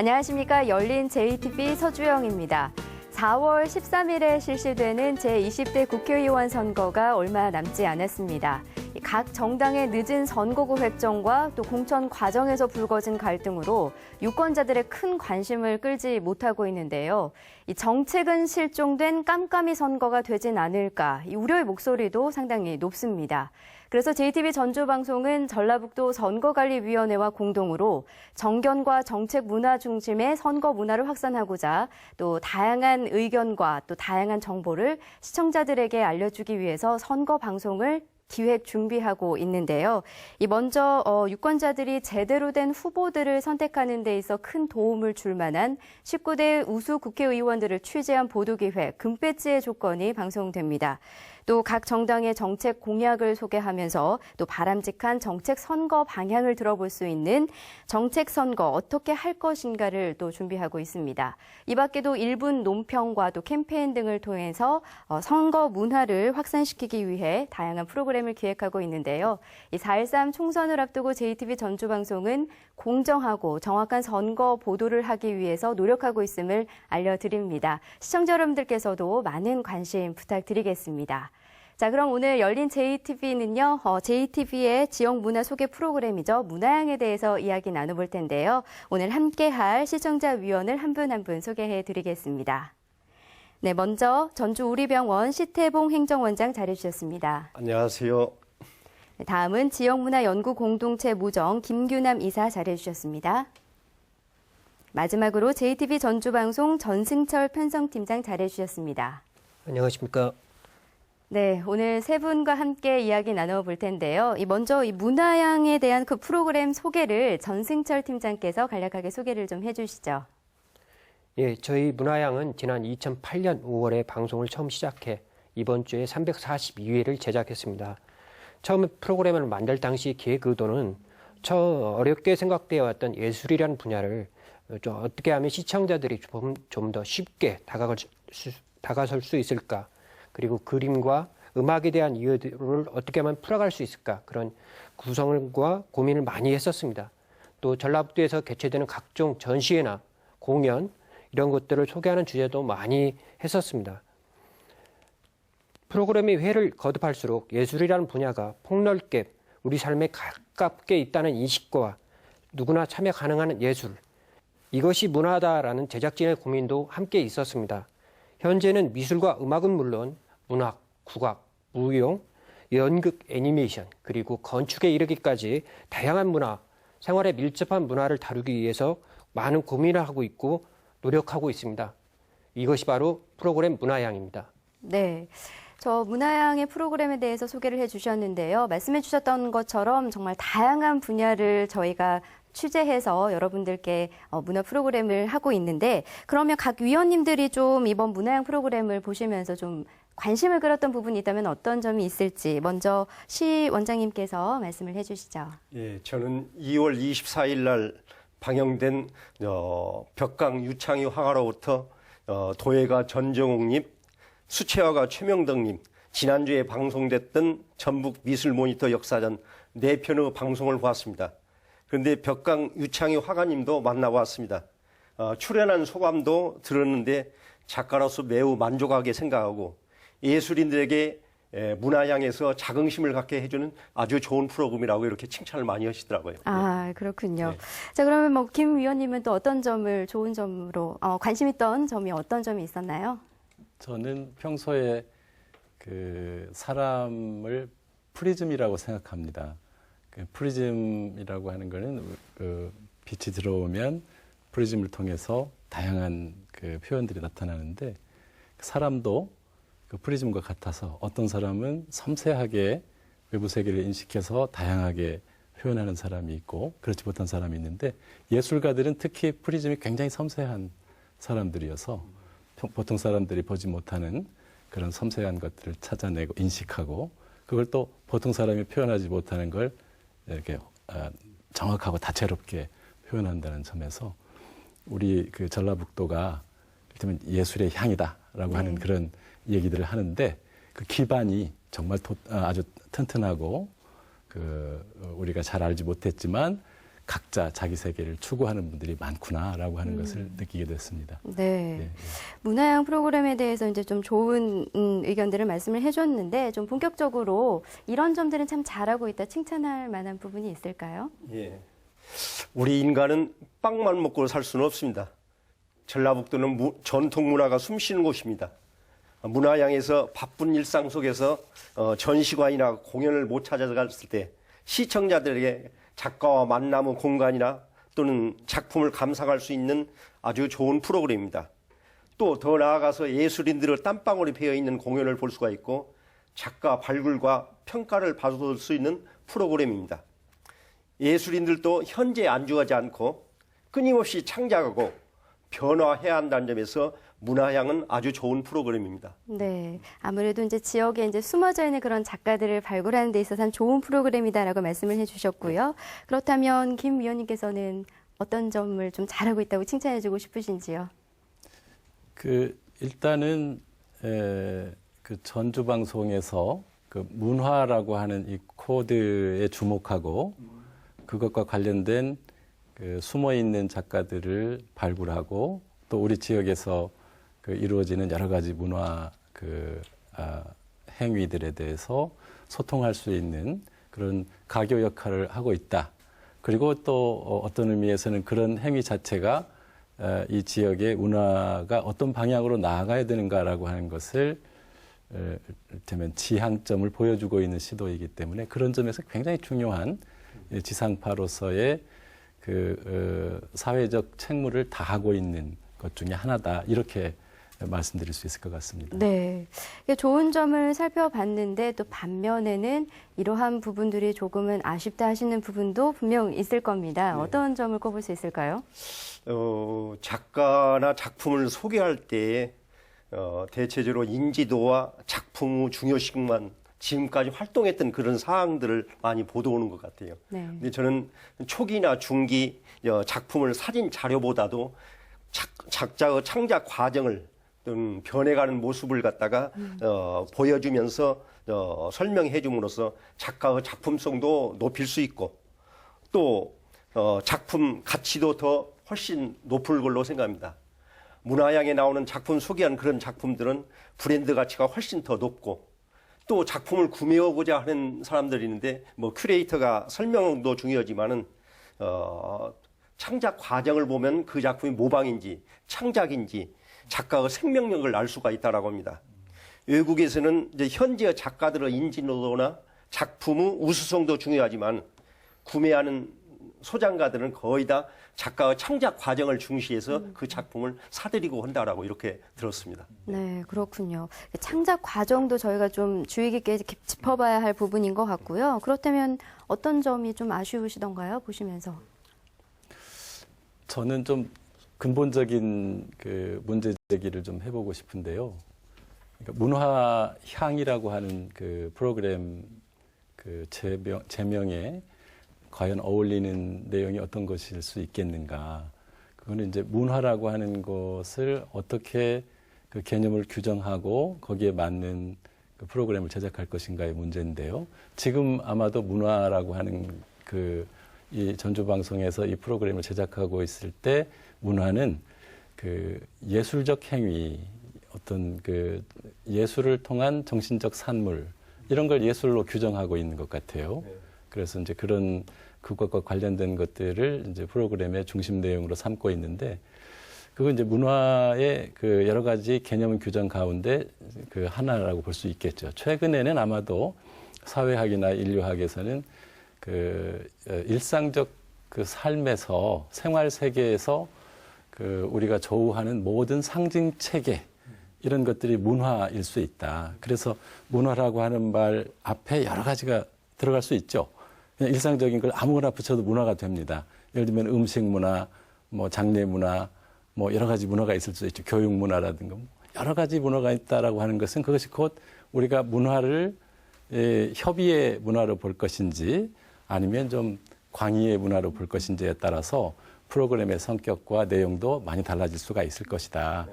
안녕하십니까. 열린 JTB 서주영입니다. 4월 13일에 실시되는 제20대 국회의원 선거가 얼마 남지 않았습니다. 각 정당의 늦은 선거구 획정과 또 공천 과정에서 불거진 갈등으로 유권자들의 큰 관심을 끌지 못하고 있는데요. 이 정책은 실종된 깜깜이 선거가 되진 않을까, 이 우려의 목소리도 상당히 높습니다. 그래서 JTB 전주방송은 전라북도 선거관리위원회와 공동으로 정견과 정책 문화 중심의 선거 문화를 확산하고자 또 다양한 의견과 또 다양한 정보를 시청자들에게 알려주기 위해서 선거 방송을 기획 준비하고 있는데요. 먼저 유권자들이 제대로 된 후보들을 선택하는 데 있어 큰 도움을 줄 만한 19대 우수 국회의원들을 취재한 보도기획 금배지의 조건이 방송됩니다. 또 각 정당의 정책 공약을 소개하면서 또 바람직한 정책 선거 방향을 들어볼 수 있는 정책 선거 어떻게 할 것인가를 또 준비하고 있습니다. 이 밖에도 1분 논평과 또 캠페인 등을 통해서 선거 문화를 확산시키기 위해 다양한 프로그램을 기획하고 있는데요. 이 4.13 총선을 앞두고 JTB 전주방송은 공정하고 정확한 선거 보도를 하기 위해서 노력하고 있음을 알려드립니다. 시청자 여러분들께서도 많은 관심 부탁드리겠습니다. 자, 그럼 오늘 열린 JTB는요, JTB의 지역 문화 소개 프로그램이죠. 문화향에 대해서 이야기 나눠볼 텐데요. 오늘 함께할 시청자 위원을 한 분 한 분 소개해 드리겠습니다. 네, 먼저 전주우리병원 시태봉 행정원장 자리해주셨습니다. 안녕하세요. 네, 다음은 지역문화연구공동체 무정 김규남 이사 자리해주셨습니다. 마지막으로 JTB 전주방송 전승철 편성팀장 자리해주셨습니다. 안녕하십니까. 네, 오늘 세 분과 함께 이야기 나눠볼 텐데요. 먼저 이 문화향에 대한 그 프로그램 소개를 전승철 팀장께서 간략하게 소개를 좀 해주시죠. 예, 저희 문화향은 지난 2008년 5월에 방송을 처음 시작해 이번 주에 342회를 제작했습니다. 처음 프로그램을 만들 당시 기획 의도는 어렵게 생각되어 왔던 예술이라는 분야를 좀 어떻게 하면 시청자들이 좀 더 쉽게 다가설 수 있을까, 그리고 그림과 음악에 대한 이해를 어떻게 하면 풀어갈 수 있을까, 그런 구성과 고민을 많이 했었습니다. 또 전라북도에서 개최되는 각종 전시회나 공연 이런 것들을 소개하는 주제도 많이 했었습니다. 프로그램이 회를 거듭할수록 예술이라는 분야가 폭넓게 우리 삶에 가깝게 있다는 인식과 누구나 참여 가능한 예술, 이것이 문화다라는 제작진의 고민도 함께 있었습니다. 현재는 미술과 음악은 물론 문학, 국악, 무용, 연극, 애니메이션, 그리고 건축에 이르기까지 다양한 문화, 생활에 밀접한 문화를 다루기 위해서 많은 고민을 하고 있고 노력하고 있습니다. 이것이 바로 프로그램 문화향입니다. 네. 저 문화향의 프로그램에 대해서 소개를 해주셨는데요. 말씀해 주셨던 것처럼 정말 다양한 분야를 저희가 취재해서 여러분들께 문화 프로그램을 하고 있는데, 그러면 각 위원님들이 좀 이번 문화향 프로그램을 보시면서 좀 관심을 끌었던 부분이 있다면 어떤 점이 있을지 먼저 시 원장님께서 말씀을 해주시죠. 예, 저는 2월 24일 날 방영된 벽강 유창희 화가로부터 도예가 전정옥님, 수채화가 최명덕님, 지난주에 방송됐던 전북 미술모니터 역사전 4편의 방송을 보았습니다. 그런데 벽강 유창희 화가님도 만나보았습니다. 출연한 소감도 들었는데 작가로서 매우 만족하게 생각하고 예술인들에게 문화향에서 자긍심을 갖게 해주는 아주 좋은 프로그램이라고 이렇게 칭찬을 많이 하시더라고요. 아, 그렇군요. 네. 자, 그러면 김 위원님은 또 어떤 점을 좋은 점으로 관심 있던 점이 어떤 점이 있었나요? 저는 평소에 사람을 프리즘이라고 생각합니다. 프리즘이라고 하는 거는 빛이 들어오면 프리즘을 통해서 다양한 표현들이 나타나는데, 사람도 그 프리즘과 같아서 어떤 사람은 섬세하게 외부 세계를 인식해서 다양하게 표현하는 사람이 있고 그렇지 못한 사람이 있는데, 예술가들은 특히 프리즘이 굉장히 섬세한 사람들이어서 보통 사람들이 보지 못하는 그런 섬세한 것들을 찾아내고 인식하고, 그걸 또 보통 사람이 표현하지 못하는 걸 이렇게 정확하고 다채롭게 표현한다는 점에서 우리 전라북도가 이를테면 예술의 향이다라고 하는 그런 얘기들을 하는데, 그 기반이 정말 아주 튼튼하고 우리가 잘 알지 못했지만 각자 자기 세계를 추구하는 분들이 많구나라고 하는 것을 느끼게 됐습니다. 네. 네. 문화양 프로그램에 대해서 이제 좀 좋은 의견들을 말씀을 해줬는데 좀 본격적으로 이런 점들은 참 잘하고 있다 칭찬할 만한 부분이 있을까요? 예. 우리 인간은 빵만 먹고 살 수는 없습니다. 전라북도는 전통 문화가 숨쉬는 곳입니다. 문화양에서 바쁜 일상 속에서 전시관이나 공연을 못 찾아갔을 때 시청자들에게 작가와 만남의 공간이나 또는 작품을 감상할 수 있는 아주 좋은 프로그램입니다. 또 더 나아가서 예술인들의 땀방울이 배어 있는 공연을 볼 수가 있고 작가 발굴과 평가를 받을 수 있는 프로그램입니다. 예술인들도 현재에 안주하지 않고 끊임없이 창작하고 변화해야 한다는 점에서 문화향은 아주 좋은 프로그램입니다. 네. 아무래도 이제 지역에 이제 숨어져 있는 그런 작가들을 발굴하는 데 있어서는 좋은 프로그램이다라고 말씀을 해주셨고요. 그렇다면 김 위원님께서는 어떤 점을 좀 잘하고 있다고 칭찬해주고 싶으신지요? 일단은 그 전주 방송에서 그 문화라고 하는 이 코드에 주목하고 그것과 관련된 그 숨어 있는 작가들을 발굴하고 또 우리 지역에서 그 이루어지는 여러 가지 문화 행위들에 대해서 소통할 수 있는 그런 가교 역할을 하고 있다. 그리고 또 어떤 의미에서는 그런 행위 자체가 이 지역의 문화가 어떤 방향으로 나아가야 되는가라고 하는 것을 이를테면 지향점을 보여주고 있는 시도이기 때문에 그런 점에서 굉장히 중요한 지상파로서의 그 사회적 책무를 다하고 있는 것 중에 하나다. 이렇게 말씀드릴 수 있을 것 같습니다. 네. 좋은 점을 살펴봤는데 또 반면에는 이러한 부분들이 조금은 아쉽다 하시는 부분도 분명 있을 겁니다. 네. 어떤 점을 꼽을 수 있을까요? 작가나 작품을 소개할 때 대체적으로 인지도와 작품의 중요성만 지금까지 활동했던 그런 사항들을 많이 보도하는 것 같아요. 네. 근데 저는 초기나 중기 작품을 사진 자료보다도 작자의 창작 과정을 변해가는 모습을 갖다가 보여주면서 설명해 줌으로써 작가의 작품성도 높일 수 있고 또 작품 가치도 더 훨씬 높을 걸로 생각합니다. 문화양에 나오는 작품 소개한 그런 작품들은 브랜드 가치가 훨씬 더 높고 또 작품을 구매하고자 하는 사람들이 있는데 뭐 큐레이터가 설명도 중요하지만은 창작 과정을 보면 그 작품이 모방인지 창작인지 작가의 생명력을 알 수가 있다라고 합니다. 외국에서는 이제 현지의 작가들의 인지도나 작품의 우수성도 중요하지만 구매하는 소장가들은 거의 다 작가의 창작 과정을 중시해서 그 작품을 사들이고 한다라고 이렇게 들었습니다. 네, 그렇군요. 창작 과정도 저희가 좀 주의 깊게 짚어봐야 할 부분인 것 같고요. 그렇다면 어떤 점이 좀 아쉬우시던가요? 보시면서. 저는 좀 근본적인 그 문제 제기를 좀 해보고 싶은데요. 그러니까 문화향이라고 하는 그 프로그램 그 제명에 과연 어울리는 내용이 어떤 것일 수 있겠는가. 그거는 이제 문화라고 하는 것을 어떻게 그 개념을 규정하고 거기에 맞는 그 프로그램을 제작할 것인가의 문제인데요. 지금 아마도 문화라고 하는 이 전주방송에서 이 프로그램을 제작하고 있을 때 문화는 그 예술적 행위, 어떤 그 예술을 통한 정신적 산물, 이런 걸 예술로 규정하고 있는 것 같아요. 그래서 이제 그것과 관련된 것들을 이제 프로그램의 중심 내용으로 삼고 있는데, 그건 이제 문화의 그 여러 가지 개념 규정 가운데 그 하나라고 볼 수 있겠죠. 최근에는 아마도 사회학이나 인류학에서는 그 일상적 그 삶에서 생활 세계에서 그 우리가 조우하는 모든 상징 체계 이런 것들이 문화일 수 있다. 그래서 문화라고 하는 말 앞에 여러 가지가 들어갈 수 있죠. 그냥 일상적인 걸 아무거나 붙여도 문화가 됩니다. 예를 들면 음식 문화, 뭐 장례 문화, 뭐 여러 가지 문화가 있을 수 있죠. 교육 문화라든가 여러 가지 문화가 있다라고 하는 것은 그것이 곧 우리가 문화를 협의의 문화로 볼 것인지 아니면 좀 광의의 문화로 볼 것인지에 따라서 프로그램의 성격과 내용도 많이 달라질 수가 있을 것이다.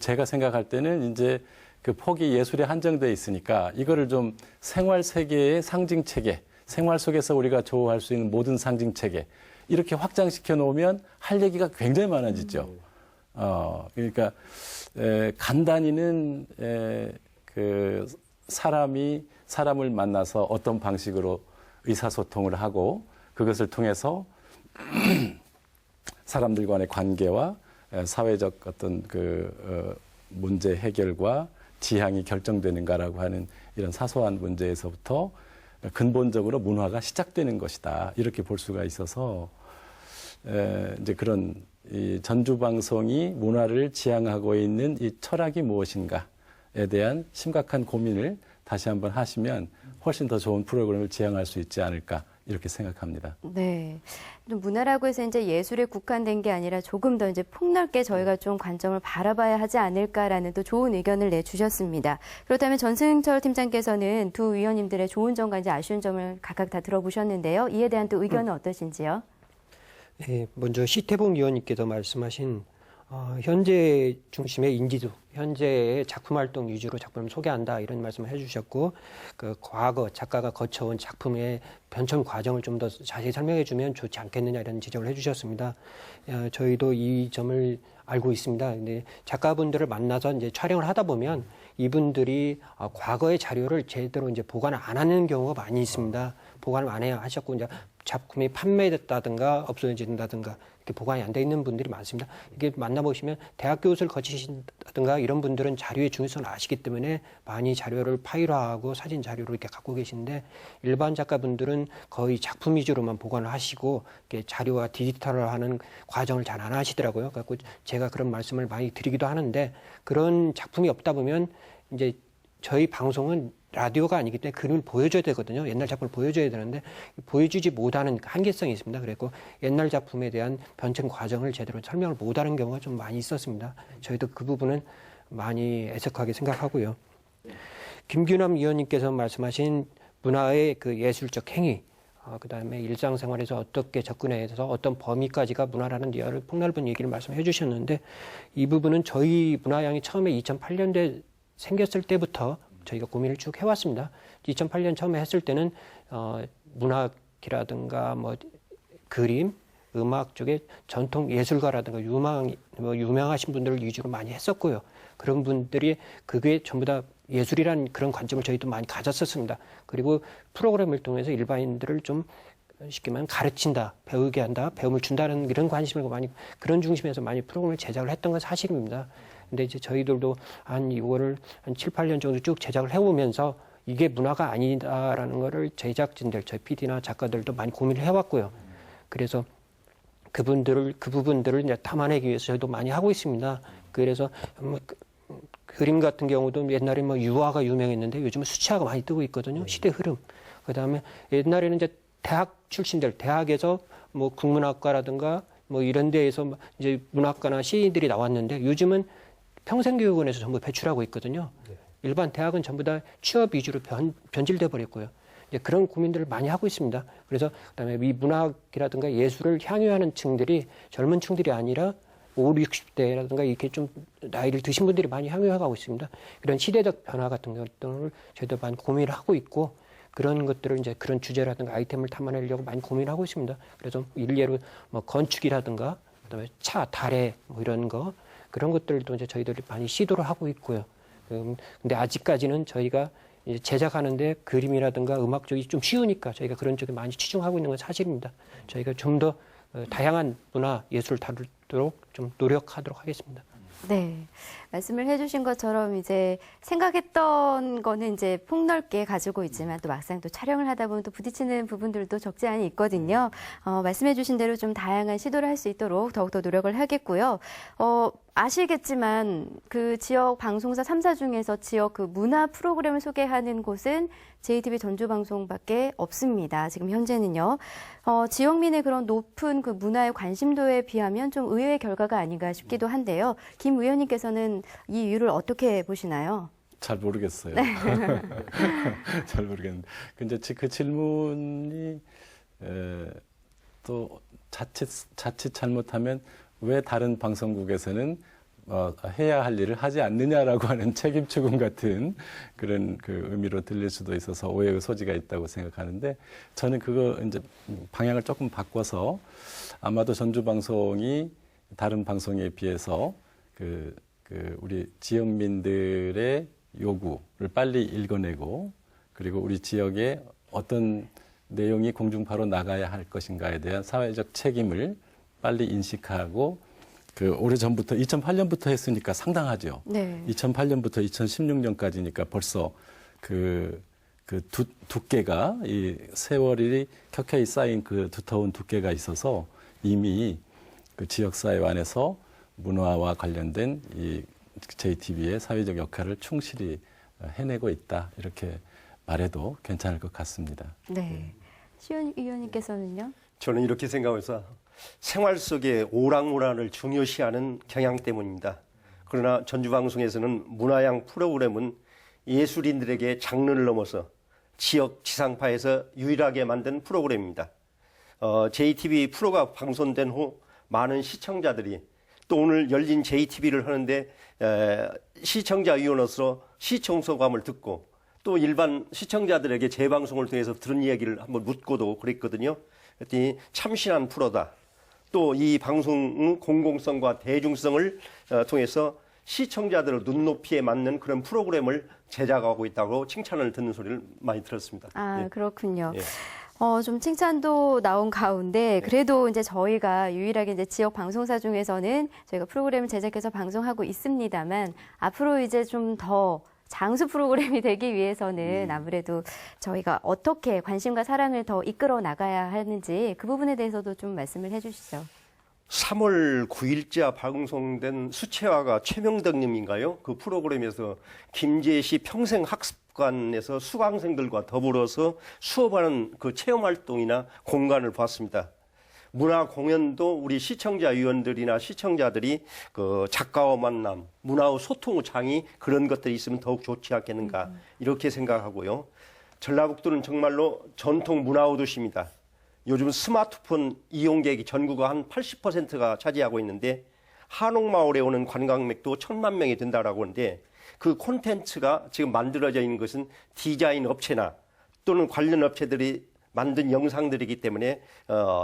제가 생각할 때는 이제 그 폭이 예술에 한정되어 있으니까 이거를 좀 생활 세계의 상징 체계, 생활 속에서 우리가 조우할 수 있는 모든 상징 체계, 이렇게 확장시켜 놓으면 할 얘기가 굉장히 많아지죠. 그러니까 간단히는 그 사람이 사람을 만나서 어떤 방식으로 의사소통을 하고 그것을 통해서 사람들 간의 관계와 사회적 어떤 문제 해결과 지향이 결정되는가라고 하는 이런 사소한 문제에서부터 근본적으로 문화가 시작되는 것이다. 이렇게 볼 수가 있어서 이제 그런 이 전주 방송이 문화를 지향하고 있는 이 철학이 무엇인가에 대한 심각한 고민을 다시 한번 하시면 훨씬 더 좋은 프로그램을 지향할 수 있지 않을까 이렇게 생각합니다. 네. 문화라고 해서 이제 예술에 국한된 게 아니라 조금 더 이제 폭넓게 저희가 좀 관점을 바라봐야 하지 않을까라는 또 좋은 의견을 내주셨습니다. 그렇다면 전승철 팀장께서는 두 위원님들의 좋은 점과 이제 아쉬운 점을 각각 다 들어보셨는데요. 이에 대한 또 의견은 어떠신지요? 네, 먼저 시태봉 위원님께서 말씀하신 현재 중심의 인지도, 현재의 작품 활동 위주로 작품을 소개한다 이런 말씀을 해주셨고 그 과거 작가가 거쳐온 작품의 변천 과정을 좀 더 자세히 설명해주면 좋지 않겠느냐 이런 지적을 해주셨습니다. 저희도 이 점을 알고 있습니다. 근데 작가분들을 만나서 이제 촬영을 하다 보면 이분들이 과거의 자료를 제대로 이제 보관을 안 하는 경우가 많이 있습니다. 보관을 안 해야 하셨고 이제 작품이 판매됐다든가 없어진다든가 이렇게 보관이 안 돼 있는 분들이 많습니다. 이게 만나보시면 대학 교수를 거치신다든가 이런 분들은 자료의 중요성을 아시기 때문에 많이 자료를 파일화하고 사진 자료를 이렇게 갖고 계신데 일반 작가분들은 거의 작품 위주로만 보관을 하시고 이렇게 자료와 디지털화하는 과정을 잘 안 하시더라고요. 그래서 제가 그런 말씀을 많이 드리기도 하는데 그런 작품이 없다 보면 이제 저희 방송은 라디오가 아니기 때문에 그림을 보여줘야 되거든요. 옛날 작품을 보여줘야 되는데 보여주지 못하는 한계성이 있습니다. 그래서 옛날 작품에 대한 변천 과정을 제대로 설명을 못하는 경우가 좀 많이 있었습니다. 저희도 그 부분은 많이 애석하게 생각하고요. 김규남 위원님께서 말씀하신 문화의 그 예술적 행위, 그다음에 일상생활에서 어떻게 접근해서 어떤 범위까지가 문화라는 폭넓은 얘기를 말씀해 주셨는데 이 부분은 저희 문화양이 처음에 2008년도에 생겼을 때부터 저희가 고민을 쭉 해왔습니다. 2008년 처음에 했을 때는 문학이라든가 뭐 그림, 음악 쪽에 전통 예술가라든가 유명하신 분들을 위주로 많이 했었고요. 그런 분들이 그게 전부 다 예술이라는 그런 관점을 저희도 많이 가졌었습니다. 그리고 프로그램을 통해서 일반인들을 좀 쉽게 말하면 가르친다, 배우게 한다, 배움을 준다는 이런 관심을 많이 그런 중심에서 많이 프로그램을 제작을 했던 건 사실입니다. 근데 이제 저희들도 이거를 한 7, 8년 정도 쭉 제작을 해오면서 이게 문화가 아니다라는 거를 제작진들, 저희 PD나 작가들도 많이 고민을 해왔고요. 그래서 그 부분들을 이제 담아내기 위해서 저희도 많이 하고 있습니다. 그래서 그림 같은 경우도 옛날에 뭐 유화가 유명했는데 요즘은 수채화가 많이 뜨고 있거든요. 시대 흐름. 그 다음에 옛날에는 이제 대학 출신들, 대학에서 뭐 국문학과라든가 뭐 이런 데에서 이제 문학가나 시인들이 나왔는데 요즘은 평생교육원에서 전부 배출하고 있거든요. 일반 대학은 전부 다 취업 위주로 변질돼 버렸고요. 이제 그런 고민들을 많이 하고 있습니다. 그래서 그다음에 이 문학이라든가 예술을 향유하는 층들이 젊은 층들이 아니라 5, 60대라든가 이렇게 좀 나이를 드신 분들이 많이 향유해가고 있습니다. 이런 시대적 변화 같은 것들을 저희도 많이 고민을 하고 있고 그런 것들을 이제 그런 주제라든가 아이템을 담아내려고 많이 고민하고 있습니다. 그래서 일례로 뭐 건축이라든가 그다음에 차, 달에 뭐 이런 거 그런 것들도 이제 저희들이 많이 시도를 하고 있고요. 근데 아직까지는 저희가 이제 제작하는데 그림이라든가 음악 쪽이 좀 쉬우니까 저희가 그런 쪽에 많이 치중하고 있는 건 사실입니다. 저희가 좀 더 다양한 문화, 예술을 다루도록 좀 노력하도록 하겠습니다. 네. 말씀을 해주신 것처럼 이제 생각했던 거는 이제 폭넓게 가지고 있지만 또 막상 또 촬영을 하다 보면 또 부딪히는 부분들도 적지 않이 있거든요. 말씀해주신 대로 좀 다양한 시도를 할 수 있도록 더욱더 노력을 하겠고요. 아시겠지만 그 지역 방송사 3사 중에서 지역 그 문화 프로그램을 소개하는 곳은 JTBC 전주방송밖에 없습니다. 지금 현재는요. 지역민의 그런 높은 그 문화의 관심도에 비하면 좀 의외의 결과가 아닌가 싶기도 한데요. 김 의원님께서는 이 이유를 어떻게 보시나요? 잘 모르겠어요. 잘 모르겠는데. 근데 그 질문이 또 자칫 잘못하면 왜 다른 방송국에서는 해야 할 일을 하지 않느냐라고 하는 책임 추궁 같은 그런 그 의미로 들릴 수도 있어서 오해의 소지가 있다고 생각하는데 저는 그거 이제 방향을 조금 바꿔서 아마도 전주 방송이 다른 방송에 비해서 그 우리 지역민들의 요구를 빨리 읽어내고 그리고 우리 지역에 어떤 내용이 공중파로 나가야 할 것인가에 대한 사회적 책임을 빨리 인식하고 그 오래전부터 2008년부터 했으니까 상당하죠. 네. 2008년부터 2016년까지니까 벌써 두께가 이 세월이 켜켜이 쌓인 그 두터운 두께가 있어서 이미 그 지역사회 안에서 문화와 관련된 이 JTBC의 사회적 역할을 충실히 해내고 있다. 이렇게 말해도 괜찮을 것 같습니다. 네. 시온 위원님께서는요? 저는 이렇게 생각해서 생활 속의 오락문화를 중요시하는 경향 때문입니다. 그러나 전주방송에서는 문화양 프로그램은 예술인들에게 장르를 넘어서 지역 지상파에서 유일하게 만든 프로그램입니다. JTBC 프로가 방송된 후 많은 시청자들이 또 오늘 열린 JTBC를 하는데 시청자위원으로서 시청소감을 듣고 또 일반 시청자들에게 재방송을 통해서 들은 이야기를 한번 묻고도 그랬거든요. 그랬더니 참신한 프로다. 또 이 방송은 공공성과 대중성을 통해서 시청자들의 눈높이에 맞는 그런 프로그램을 제작하고 있다고 칭찬을 듣는 소리를 많이 들었습니다. 아, 예. 그렇군요. 예. 좀 칭찬도 나온 가운데 그래도 이제 저희가 유일하게 이제 지역 방송사 중에서는 저희가 프로그램을 제작해서 방송하고 있습니다만 앞으로 이제 좀 더 장수 프로그램이 되기 위해서는 아무래도 저희가 어떻게 관심과 사랑을 더 이끌어 나가야 하는지 그 부분에 대해서도 좀 말씀을 해주시죠. 3월 9일자 방송된 수채화가 최명덕님인가요? 그 프로그램에서 김제시 평생학습관에서 수강생들과 더불어서 수업하는 그 체험활동이나 공간을 봤습니다. 문화 공연도 우리 시청자위원들이나 시청자들이 그 작가와 만남, 문화의 소통의 장이 그런 것들이 있으면 더욱 좋지 않겠는가 이렇게 생각하고요. 전라북도는 정말로 전통 문화의 도시입니다. 요즘 스마트폰 이용객이 전국의 한 80%가 차지하고 있는데 한옥마을에 오는 관광객도 1,000만 명이 된다라고 하는데 그 콘텐츠가 지금 만들어져 있는 것은 디자인 업체나 또는 관련 업체들이 만든 영상들이기 때문에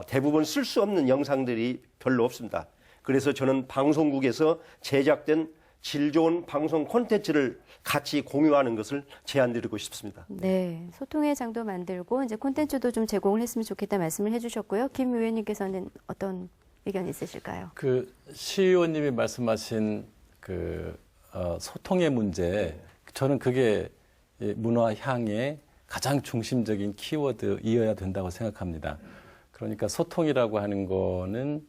대부분 쓸 수 없는 영상들이 별로 없습니다. 그래서 저는 방송국에서 제작된 질 좋은 방송 콘텐츠를 같이 공유하는 것을 제안드리고 싶습니다. 네, 소통의 장도 만들고 이제 콘텐츠도 좀 제공을 했으면 좋겠다 말씀을 해주셨고요. 김 의원님께서는 어떤 의견 있으실까요? 그 시 의원님이 말씀하신 그 소통의 문제, 저는 그게 문화 향의 가장 중심적인 키워드이어야 된다고 생각합니다. 그러니까 소통이라고 하는 거는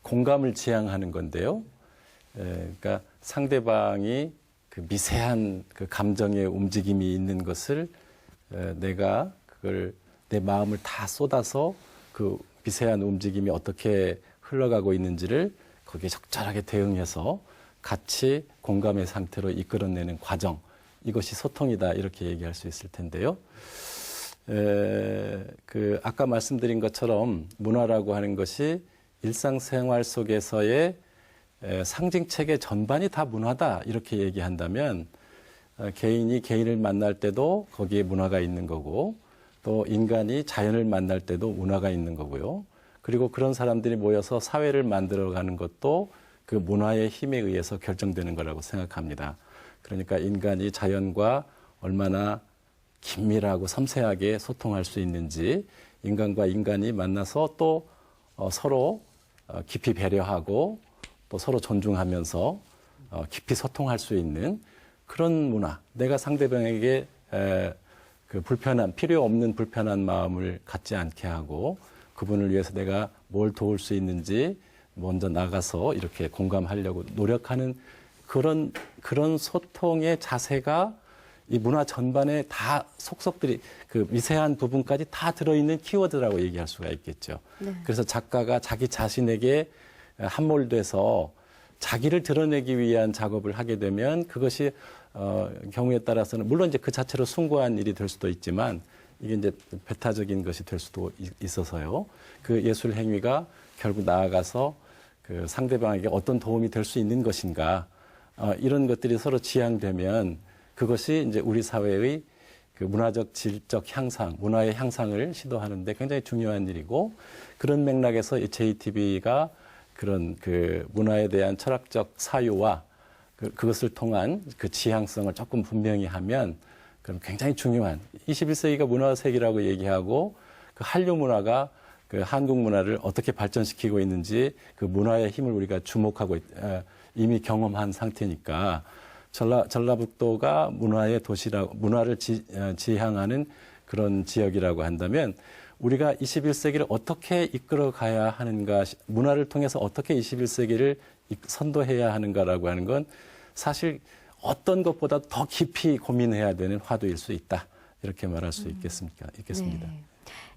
공감을 지향하는 건데요. 그러니까 상대방이 그 미세한 그 감정의 움직임이 있는 것을 내가 그걸 내 마음을 다 쏟아서 그 미세한 움직임이 어떻게 흘러가고 있는지를 거기에 적절하게 대응해서 같이 공감의 상태로 이끌어내는 과정, 이것이 소통이다 이렇게 얘기할 수 있을 텐데요. 그 아까 말씀드린 것처럼 문화라고 하는 것이 일상생활 속에서의 상징체계 전반이 다 문화다 이렇게 얘기한다면 개인이 개인을 만날 때도 거기에 문화가 있는 거고 또 인간이 자연을 만날 때도 문화가 있는 거고요. 그리고 그런 사람들이 모여서 사회를 만들어가는 것도 그 문화의 힘에 의해서 결정되는 거라고 생각합니다. 그러니까 인간이 자연과 얼마나 긴밀하고 섬세하게 소통할 수 있는지, 인간과 인간이 만나서 또 서로 깊이 배려하고 또 서로 존중하면서 깊이 소통할 수 있는 그런 문화, 내가 상대방에게 그 필요 없는 불편한 마음을 갖지 않게 하고 그분을 위해서 내가 뭘 도울 수 있는지 먼저 나가서 이렇게 공감하려고 노력하는 그런 소통의 자세가 이 문화 전반에 다 속속들이 그 미세한 부분까지 다 들어있는 키워드라고 얘기할 수가 있겠죠. 네. 그래서 작가가 자기 자신에게 함몰돼서 자기를 드러내기 위한 작업을 하게 되면 그것이 경우에 따라서는 물론 이제 그 자체로 숭고한 일이 될 수도 있지만 이게 이제 배타적인 것이 될 수도 있어서요. 그 예술 행위가 결국 나아가서 그 상대방에게 어떤 도움이 될 수 있는 것인가, 이런 것들이 서로 지향되면 그것이 이제 우리 사회의 그 문화적 질적 향상, 문화의 향상을 시도하는데 굉장히 중요한 일이고, 그런 맥락에서 이 JTB가 그런 그 문화에 대한 철학적 사유와 그것을 통한 그 지향성을 조금 분명히 하면 그럼 굉장히 중요한 21세기가 문화세기라고 얘기하고, 그 한류 문화가 그 한국 문화를 어떻게 발전시키고 있는지 그 문화의 힘을 우리가 주목하고 이미 경험한 상태니까, 전라북도가 문화의 도시라고, 문화를 지향하는 그런 지역이라고 한다면 우리가 21세기를 어떻게 이끌어 가야 하는가, 문화를 통해서 어떻게 21세기를 선도해야 하는가라고 하는 건 사실 어떤 것보다 더 깊이 고민해야 되는 화두일 수 있다, 이렇게 말할 수 있겠습니다. 네.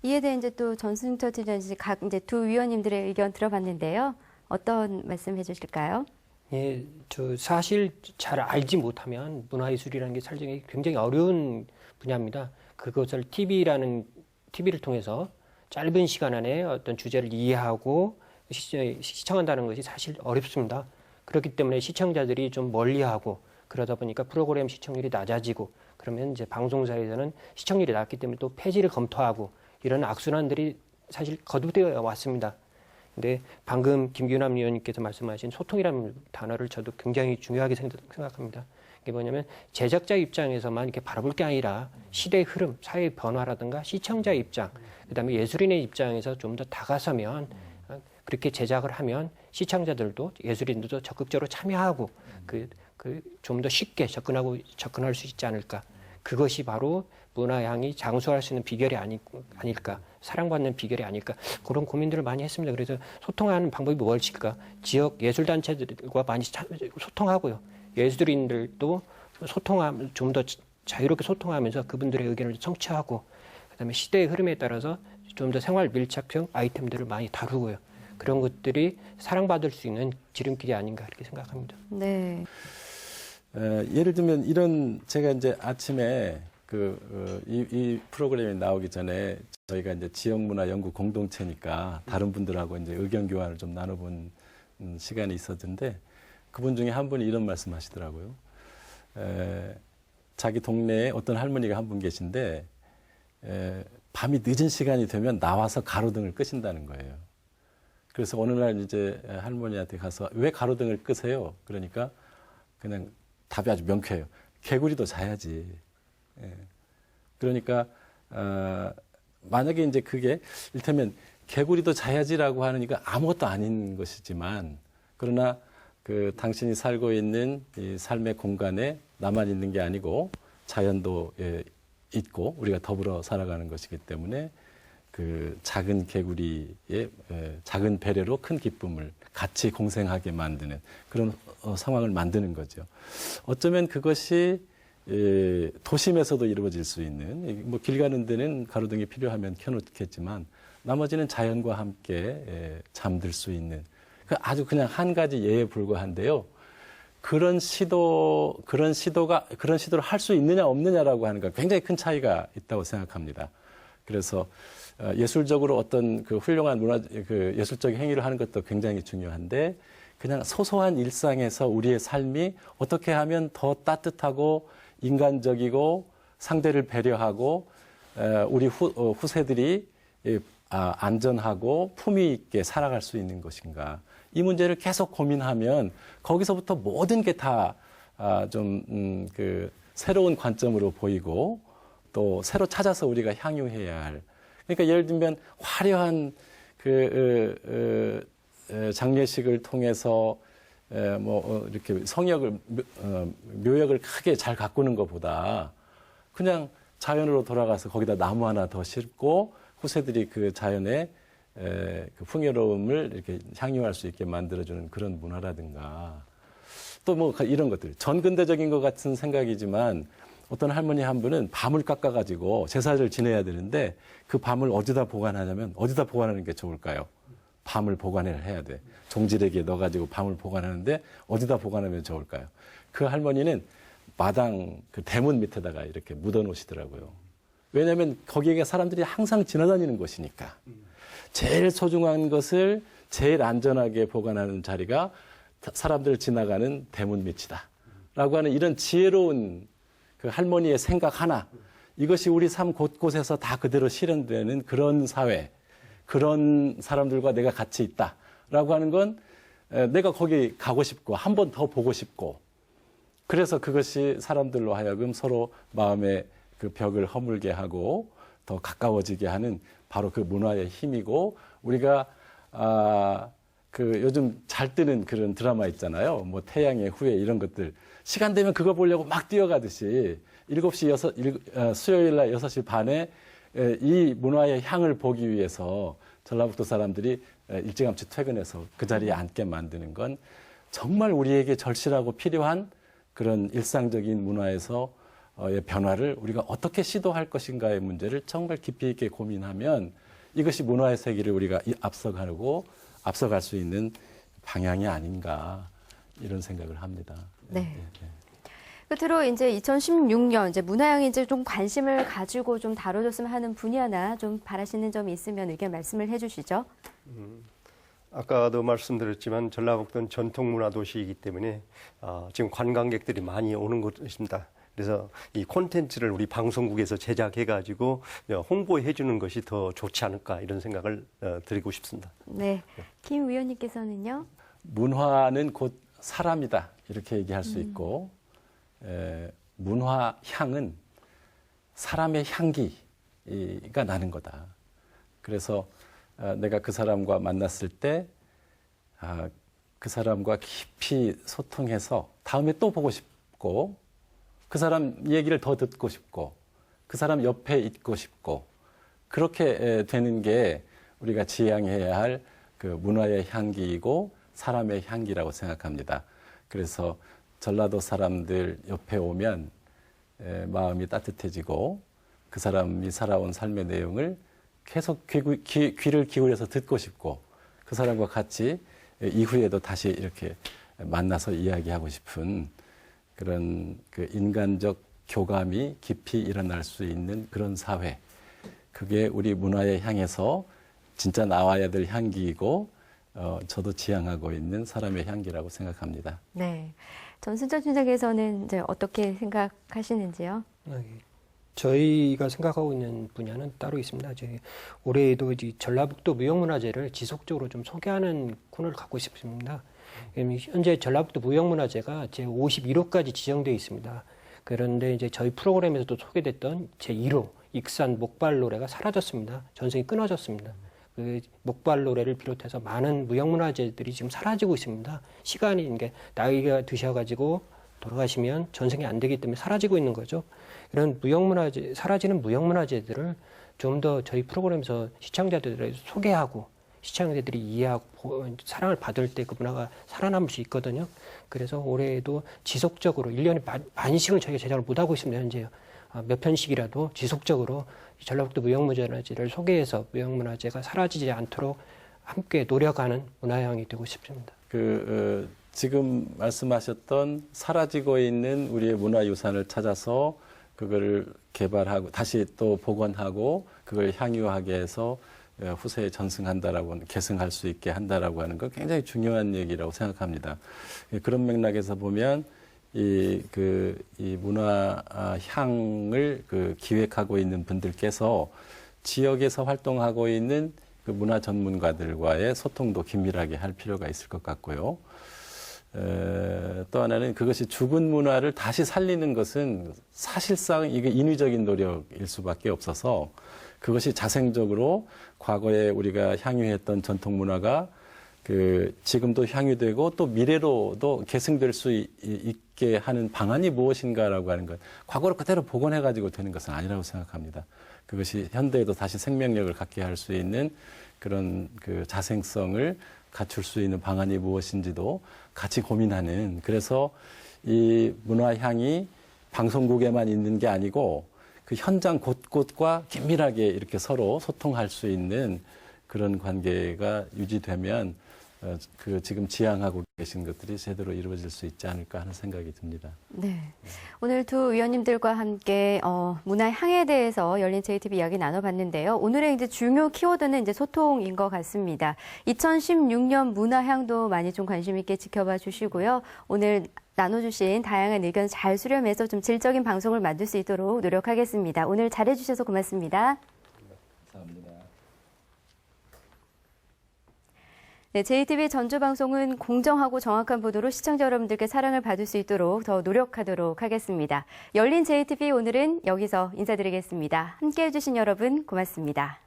이에 대해 이제 또 전순터 팀장님 각 이제 두 위원님들의 의견 들어봤는데요. 어떤 말씀 해주실까요? 예, 저 사실 잘 알지 못하면 문화예술이라는 게 사실 굉장히 어려운 분야입니다. 그것을 TV를 통해서 짧은 시간 안에 어떤 주제를 이해하고 시청한다는 것이 사실 어렵습니다. 그렇기 때문에 시청자들이 좀 멀리하고, 그러다 보니까 프로그램 시청률이 낮아지고, 그러면 이제 방송사에서는 시청률이 낮기 때문에 또 폐지를 검토하고, 이런 악순환들이 사실 거듭되어 왔습니다. 근데 방금 김규남 위원님께서 말씀하신 소통이라는 단어를 저도 굉장히 중요하게 생각합니다. 이게 뭐냐면 제작자 입장에서만 이렇게 바라볼 게 아니라 시대의 흐름, 사회의 변화라든가 시청자 입장, 그다음에 예술인의 입장에서 좀 더 다가서면, 그렇게 제작을 하면 시청자들도 예술인들도 적극적으로 참여하고 좀 더 쉽게 접근할 수 있지 않을까. 그것이 바로 문화향이 장수할 수 있는 비결이 아닐까, 사랑받는 비결이 아닐까, 그런 고민들을 많이 했습니다. 그래서 소통하는 방법이 무엇일까? 지역 예술단체들과 많이 소통하고요. 예술인들도 좀 더 자유롭게 소통하면서 그분들의 의견을 청취하고, 그다음에 시대의 흐름에 따라서 좀 더 생활 밀착형 아이템들을 많이 다루고요. 그런 것들이 사랑받을 수 있는 지름길이 아닌가, 이렇게 생각합니다. 네. 예를 들면 이런, 제가 이제 아침에 이 프로그램이 나오기 전에 저희가 이제 지역문화 연구 공동체니까 다른 분들하고 이제 의견 교환을 좀 나눠본 시간이 있었는데, 그분 중에 한 분이 이런 말씀 하시더라고요. 자기 동네에 어떤 할머니가 한 분 계신데, 밤이 늦은 시간이 되면 나와서 가로등을 끄신다는 거예요. 그래서 어느 날 이제 할머니한테 가서 왜 가로등을 끄세요? 그러니까 그냥 답이 아주 명쾌해요. 개구리도 자야지. 예. 그러니까 만약에 이제 그게 이를테면 개구리도 자야지라고 하니까 아무것도 아닌 것이지만, 그러나 그 당신이 살고 있는 이 삶의 공간에 나만 있는 게 아니고 자연도 있고 우리가 더불어 살아가는 것이기 때문에 그 작은 개구리의 작은 배려로 큰 기쁨을 같이 공생하게 만드는 그런 상황을 만드는 거죠. 어쩌면 그것이 도심에서도 이루어질 수 있는, 뭐 길 가는 데는 가로등이 필요하면 켜놓겠지만 나머지는 자연과 함께 잠들 수 있는, 아주 그냥 한 가지 예에 불과한데요. 그런 시도를 할 수 있느냐 없느냐라고 하는 건 굉장히 큰 차이가 있다고 생각합니다. 그래서 예술적으로 어떤 그 훌륭한 예술적인 행위를 하는 것도 굉장히 중요한데, 그냥 소소한 일상에서 우리의 삶이 어떻게 하면 더 따뜻하고 인간적이고 상대를 배려하고 우리 후세들이 안전하고 품위 있게 살아갈 수 있는 것인가. 이 문제를 계속 고민하면 거기서부터 모든 게 다 새로운 관점으로 보이고 또 새로 찾아서 우리가 향유해야 할. 그러니까 예를 들면 화려한 장례식을 통해서 이렇게 성역을 묘역을 크게 잘 가꾸는 것보다 그냥 자연으로 돌아가서 거기다 나무 하나 더 심고 후세들이 그 자연의 그 풍요로움을 이렇게 향유할 수 있게 만들어주는 그런 문화라든가, 또 뭐 이런 것들, 전근대적인 것 같은 생각이지만 어떤 할머니 한 분은 밤을 깎아가지고 제사를 지내야 되는데 그 밤을 어디다 보관하냐면, 어디다 보관하는 게 좋을까요? 밤을 보관해야 돼. 종지레기에 넣어가지고 밤을 보관하는데 어디다 보관하면 좋을까요? 그 할머니는 마당 그 대문 밑에다가 이렇게 묻어 놓으시더라고요. 왜냐하면 거기에 사람들이 항상 지나다니는 곳이니까. 제일 소중한 것을 제일 안전하게 보관하는 자리가 사람들 지나가는 대문 밑이다. 라고 하는 이런 지혜로운 그 할머니의 생각 하나, 이것이 우리 삶 곳곳에서 다 그대로 실현되는 그런 사회, 그런 사람들과 내가 같이 있다라고 하는 건 내가 거기 가고 싶고 한 번 더 보고 싶고, 그래서 그것이 사람들로 하여금 서로 마음의 그 벽을 허물게 하고 더 가까워지게 하는 바로 그 문화의 힘이고, 우리가 그 요즘 잘 뜨는 그런 드라마 있잖아요. 뭐 태양의 후예 이런 것들. 시간 되면 그거 보려고 막 뛰어가듯이 7시 수요일 날 6시 반에 이 문화의 향을 보기 위해서 전라북도 사람들이 일찌감치 퇴근해서 그 자리에 앉게 만드는 건 정말 우리에게 절실하고 필요한 그런 일상적인 문화에서의 변화를 우리가 어떻게 시도할 것인가의 문제를 정말 깊이 있게 고민하면 이것이 문화의 세계를 우리가 앞서갈 수 있는 방향이 아닌가, 이런 생각을 합니다. 네. 끝으로 이제 2016년 이제 문화향이 이제 좀 관심을 가지고 좀 다뤄줬으면 하는 분야나 좀 바라시는 점이 있으면 의견 말씀을 해주시죠. 아까도 말씀드렸지만 전라북도는 전통문화 도시이기 때문에 지금 관광객들이 많이 오는 곳입니다. 그래서 이 콘텐츠를 우리 방송국에서 제작해가지고 홍보해 주는 것이 더 좋지 않을까, 이런 생각을 드리고 싶습니다. 네. 김 의원님께서는요? 문화는 곧 사람이다, 이렇게 얘기할 수 있고, 문화 향은 사람의 향기가 나는 거다. 그래서 내가 그 사람과 만났을 때 그 사람과 깊이 소통해서 다음에 또 보고 싶고, 그 사람 얘기를 더 듣고 싶고, 그 사람 옆에 있고 싶고, 그렇게 되는 게 우리가 지향해야 할 그 문화의 향기이고 사람의 향기라고 생각합니다. 그래서 전라도 사람들 옆에 오면 마음이 따뜻해지고, 그 사람이 살아온 삶의 내용을 계속 귀를 기울여서 듣고 싶고, 그 사람과 같이 이후에도 다시 이렇게 만나서 이야기하고 싶은 그런 그 인간적 교감이 깊이 일어날 수 있는 그런 사회, 그게 우리 문화의 향에서 진짜 나와야 될 향기이고, 저도 지향하고 있는 사람의 향기라고 생각합니다. 네. 전순철 팀장께서는 이제 어떻게 생각하시는지요? 저희가 생각하고 있는 분야는 따로 있습니다. 올해에도 이제 전라북도 무형문화재를 지속적으로 좀 소개하는 코너를 갖고 싶습니다. 현재 전라북도 무형문화재가 제51호까지 지정되어 있습니다. 그런데 이제 저희 프로그램에서도 소개됐던 제1호 익산 목발 노래가 사라졌습니다. 전생이 끊어졌습니다. 그 목발 노래를 비롯해서 많은 무형문화재들이 지금 사라지고 있습니다. 시간이 이게 나이가 드셔가지고 돌아가시면 전생이 안 되기 때문에 사라지고 있는 거죠. 이런 무형문화재, 사라지는 무형문화재들을 좀 더 저희 프로그램에서 시청자들에게 소개하고 시청자들이 이해하고 사랑을 받을 때 그 문화가 살아남을 수 있거든요. 그래서 올해에도 지속적으로 1년에 반씩을 저희가 제작을 못하고 있습니다. 현재 몇 편씩이라도 지속적으로 전라북도 무형문화재를 소개해서 무형문화재가 사라지지 않도록 함께 노력하는 문화향이 되고 싶습니다. 지금 말씀하셨던 사라지고 있는 우리의 문화유산을 찾아서 그거를 개발하고 다시 또 복원하고 그걸 향유하게 해서 후세에 전승한다라고, 계승할 수 있게 한다라고 하는 건 굉장히 중요한 얘기라고 생각합니다. 그런 맥락에서 보면 이 문화 향을 기획하고 있는 분들께서 지역에서 활동하고 있는 그 문화 전문가들과의 소통도 긴밀하게 할 필요가 있을 것 같고요. 또 하나는 그것이 죽은 문화를 다시 살리는 것은 사실상 이게 인위적인 노력일 수밖에 없어서, 그것이 자생적으로 과거에 우리가 향유했던 전통 문화가 지금도 향유되고 또 미래로도 계승될 수 있게 하는 방안이 무엇인가라고 하는 것, 과거를 그대로 복원해가지고 되는 것은 아니라고 생각합니다. 그것이 현대에도 다시 생명력을 갖게 할 수 있는 그런 자생성을 갖출 수 있는 방안이 무엇인지도 같이 고민하는, 그래서 이 문화향이 방송국에만 있는 게 아니고 그 현장 곳곳과 긴밀하게 이렇게 서로 소통할 수 있는 그런 관계가 유지되면 그 지금 지향하고 계신 것들이 제대로 이루어질 수 있지 않을까 하는 생각이 듭니다. 네. 오늘 두 위원님들과 함께 문화향에 대해서 열린 JTB 이야기 나눠봤는데요. 오늘의 이제 중요 키워드는 이제 소통인 것 같습니다. 2016년 문화향도 많이 좀 관심 있게 지켜봐 주시고요. 오늘 나눠주신 다양한 의견 잘 수렴해서 좀 질적인 방송을 만들 수 있도록 노력하겠습니다. 오늘 잘해주셔서 고맙습니다. 감사합니다. 네, JTB 전주방송은 공정하고 정확한 보도로 시청자 여러분들께 사랑을 받을 수 있도록 더 노력하도록 하겠습니다. 열린 JTB 오늘은 여기서 인사드리겠습니다. 함께해 주신 여러분 고맙습니다.